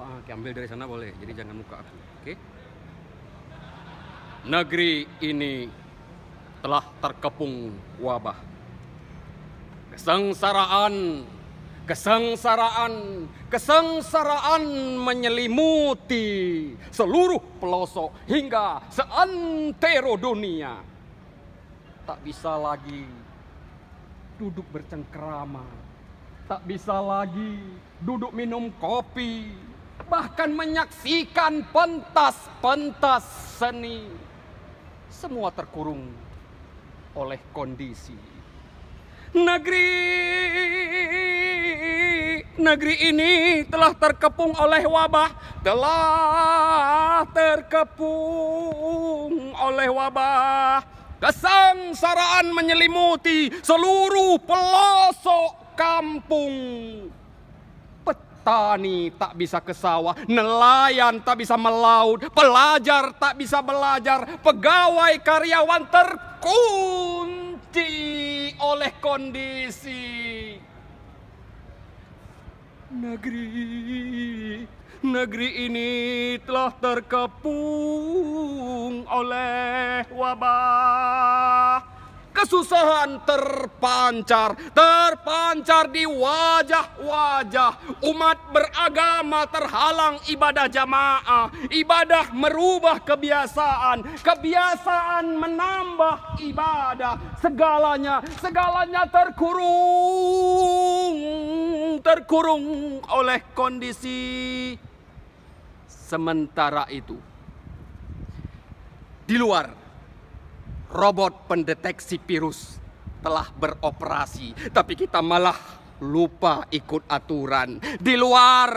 ambil dari sana boleh, jadi jangan muka aku, oke? Negeri ini telah terkepung wabah. Kesengsaraan menyelimuti seluruh pelosok hingga seantero dunia. Tak bisa lagi duduk bercengkrama, tak bisa lagi duduk minum kopi, bahkan menyaksikan pentas-pentas seni. Semua terkurung oleh kondisi. Negeri ini telah terkepung oleh wabah, Kesengsaraan menyelimuti seluruh pelosok kampung. Petani tak bisa ke sawah, nelayan tak bisa melaut, pelajar tak bisa belajar, pegawai karyawan terkunci oleh kondisi. Negeri ini telah terkepung oleh wabah. Kesusahan terpancar di wajah-wajah. Umat beragama terhalang ibadah jamaah. Ibadah merubah kebiasaan menambah ibadah. Segalanya terkurung oleh kondisi. Sementara itu, di luar, robot pendeteksi virus telah beroperasi, tapi kita malah lupa ikut aturan. Di luar,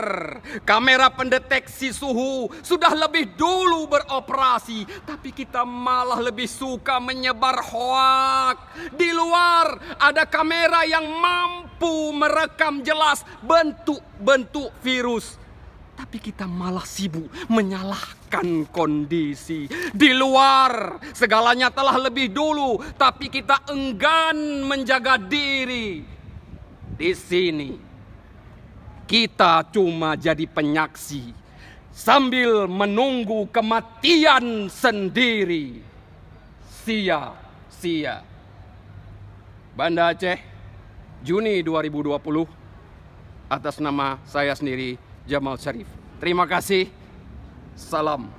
kamera pendeteksi suhu sudah lebih dulu beroperasi, tapi kita malah lebih suka menyebar hoak. Di luar, ada kamera yang mampu merekam jelas bentuk-bentuk virus, tapi kita malah sibuk menyalahkan kondisi. Di luar, segalanya telah lebih dulu, tapi kita enggan menjaga diri. Di sini, kita cuma jadi penyaksi sambil menunggu kematian sendiri. Sia-sia. Banda Aceh, Juni 2020, atas nama saya sendiri, Jamal Syarif. Terima kasih. Salam.